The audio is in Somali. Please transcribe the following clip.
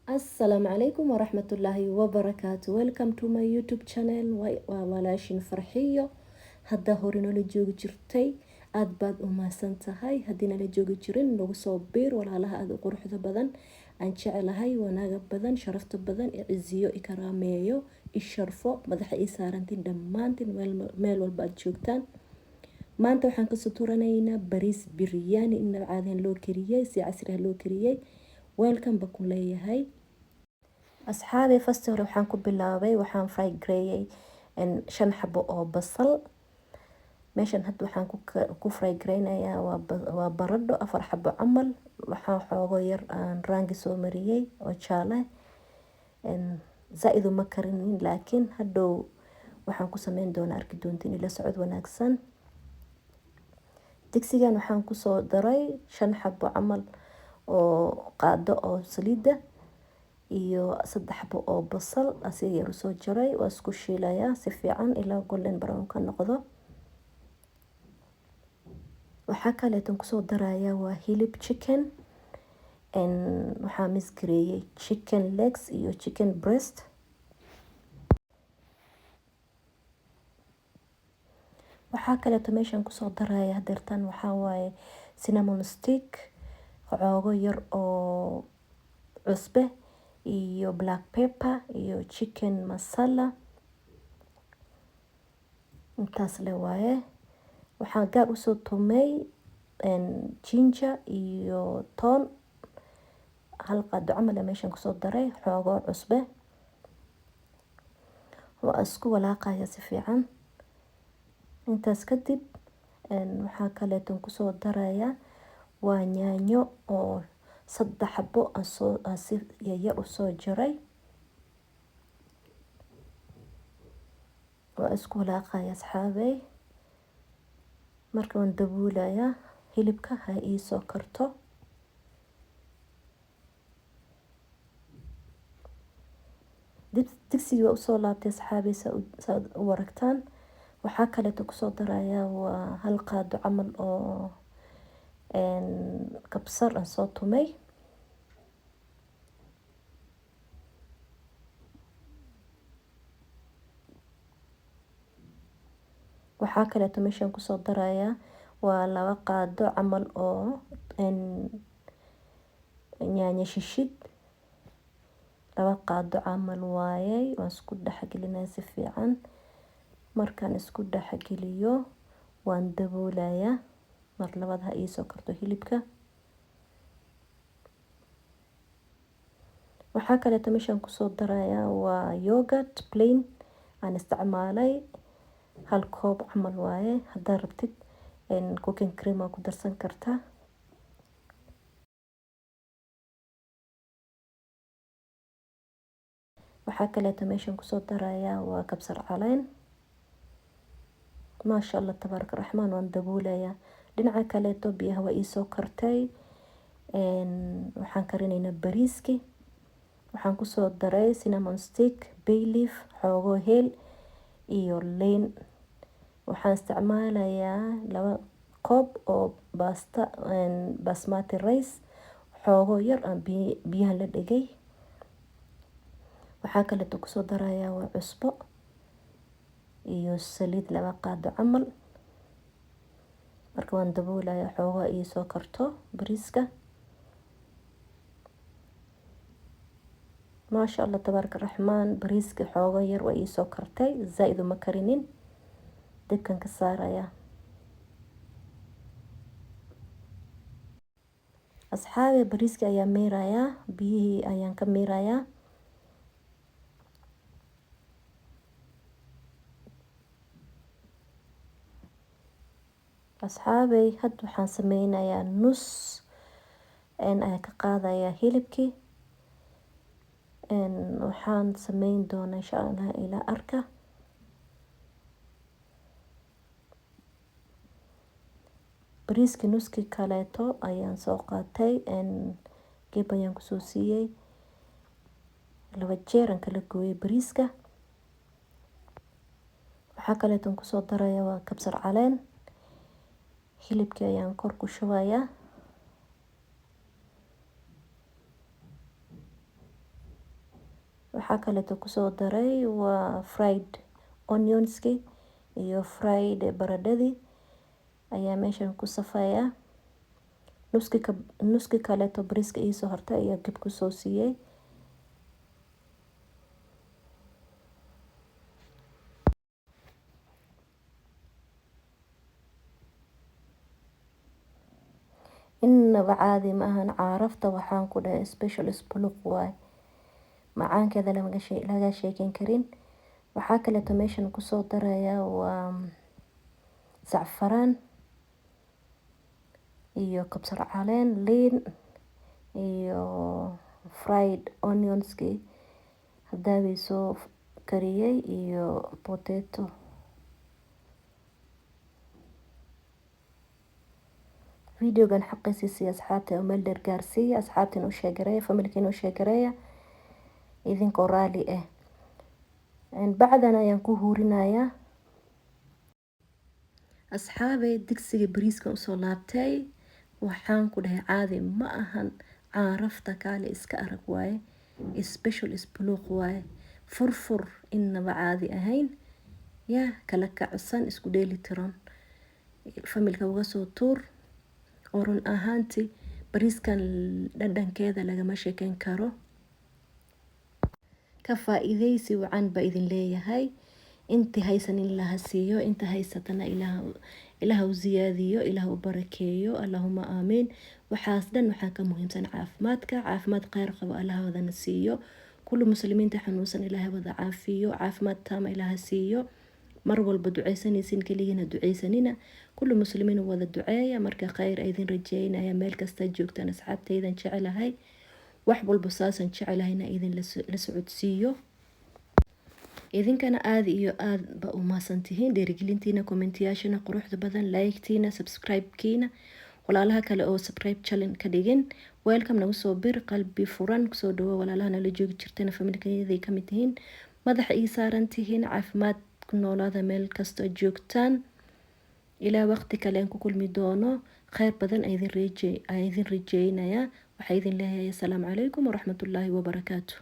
Assalamu alaikum warahmatullahi wabarakatuh. Welcome to my YouTube channel. Waa walaashin farxiyo. Hadda hore nala joogi jirtay aad baad u mahadsan tahay. Haddii nala joogi jirin nagu soo biir walaalaha aad u quruxda badan aan jecelahay wanaaga badan sharafta badan ciziyo ikaraameeyo isharfo madaxa ii saarantiin dhammaantiin meel walba aad joogtaan. maanta waxaan ka soo turanaynaa bariis biryani in caadeen loo kariyay si casri ah loo kariyay. Welcome ba ku leeyahay asxaabi. first hore waxaan ku bilaabay waxaan fry gareeyay 5 xabo oo basal. meeshan hadda waxaan ku fry gareynayaa waa baradho 4 xabo camal. waxaan xoogo yar aan raangi soo mariyay oo jaale zaaid uma karinin laakiin hadhow waxaan ku sameyn doonaa arki doontiin ila socod wanaagsan. digsigan waxaan ku soo daray 5 xabo camal oo qaado oo saliida iyo 3 xabo oo basal asiga yar soo jaray waa isku shiilayaa si fiican ilaa golden brown ka noqdo. waxa kale oo ku soo darayaa waa hilib chicken waxaan misgareeyay chicken legs iyo chicken breast. waxa kale oo meeshan ku soo darayaa hadeertan waxa waaye cinnamon stick xoogo yar oo cusbe iyo black pepper iyo chicken masala intaas le waaye. waxaan gaar u soo tumay ginger iyo toon hal qaado camal meeshan ku soo daray xoogo cusbe waa isku walaaqaya si fiican. intaas kadib waxa kale oo ku soo darayaa waa yaanyo oo 3 xabo si yar u soo jaray waa isku walaaqaya asxaabay. marka waan daboolayaa hilibka ha ii soo karto. digsiga u soo laabtay asxaabay saad u waragtaan. waxa kale oo ku soo darayaa waa hal qaado camal oo kabsar aan soo tumay. waxa kale oo meeshan ku soo darayaa waa 2 qaado camal oo yaanyo shishid 2 qaado camal waaye waan isku dhaxgelinayaa si fiican. markaan isku dhaxgeliyo waan daboolayaa mar labaad ha ii soo karto hilibka. waxa kale oo meeshan ku soo darayaa waa yogurt plain aan isticmaalay hal koob camal waaye. haddaad rabtid cooking cream ku darsan kartaa. waxa kale oo meeshan ku soo darayaa waa kabsar caleen. maasha Allah tabaaraka raxmaan waan daboolayaa. dhinaca kale oo biyaha waa ii soo kartay waxaan karinaynaa bariiski. waxaan ku soo daray cinnamon stick bay leaf xoogo heel iyo liin. waxaan isticmaalayaa 2 koob oo basta basmati rice xoogo yar aan biyaha la dhigay. waxa kale oo ku soo darayaa waa cusbo iyo saliid 2 qaado camal. marka waan daboolayaa xoogo ii soo karto bariiska. maasha Allah tabaaraka raxmaan bariiska xoogo yar waa ii soo kartay zaaid uma karinin. dibkan ka saaraya asxaabi. bariiska ayaa meerayaa biyihii ayaan ka meerayaa. asxaabay had waxaan sameynayaa nus ayaa ka qaadayaa hilibkii. waxaan sameyn doonaa insha Allah ilaa arka. bariiska nuski kaleeto ayaan soo qaatay geeb ayaan ku soo siiyay 2 jeer aan kala gooyay bariiska. waxa kale oo ku soo darayaa waa kabsar caleen. hilibka ayaan kor ku shubayaa. waxaa kaleeto kusoo daray waa fried onionski iyo fried baradhadii ayaa meeshan ku safaya. nuski kaleeto bariiska iisoo hartay ayaa gab kusoo siiyey. inaba caadi ma ahan caarafta, waxaan ku dhahay special isbuluq waay, macaankeeda laga sheekeyn karin. waxaa kaleeto meeshan kusoo daraya waa zacfaraan iyo kabsar caleen, liin iyo fried onionski hadaabay soo kariyey iyo potato. videogan xaqiisii asxaabta oo meel dheer gaarsiiya, asxaabtiin u sheegareeya, familkiin u sheegareeya idinkoo raali ah. bacdan ayaan ku huurinayaa. asxaabay digsiga bariiska usoo laabtay, waxaan ku dhahay caadi ma ahan, caarafta kaale iska arag waaye, special isbuluq waaye, furfur inaba caadi ahayn, yaa kala kacsan isku dheeli tiran. familka uga soo tuur. oo run ahaantii bariiskan dhadhankeeda lagama sheekeyn karo. ka faa'iidaysi wacan ba idin leeyahay. intii haysan ilaha siiyo, inta haysatana ilaah u ziyaadiyo, ilaah u barakeeyo, allahuma aamiin. waxaas dhan waxaa ka muhiimsan caafimaadka. caafimaad kheyr qabo allaha wadana siiyo. kullu muslimiinta xanuunsan ilaahay wada caafiyo, caafimaad taama ilaaha siiyo. mar walba duceysanaysiin keligiina duceysanina, kullu muslimiin wada duceeya. marka kheyr idin rajeynaya meel kasta joogtaan asxaabtaydan jecelahay, wax walba saasan jecelahayna idin la socodsiiyo. idinkana aad iyo aad ba u mahadsantihiin dhiirigelintiina, kommentiyaashana quruxda badan, like-tiina, subscribe-kiina. walaalaha kale oo subscribe channel ka dhigin, welcome nagu soo bir, qalbi furan kusoo dhawo. walaalaha nala joogi jirtayna familkayaday ka mid tihiin, madaxa ii saaran tihiin, caafimaad ku noolaada meel kasta joogtaan. ilaa waqti kale aan ku kulmi doono, kheyr badan idin rajeynaya. waxaa idin leeyahay assalaamu calaykum waraxmatullaahi wabarakaatu.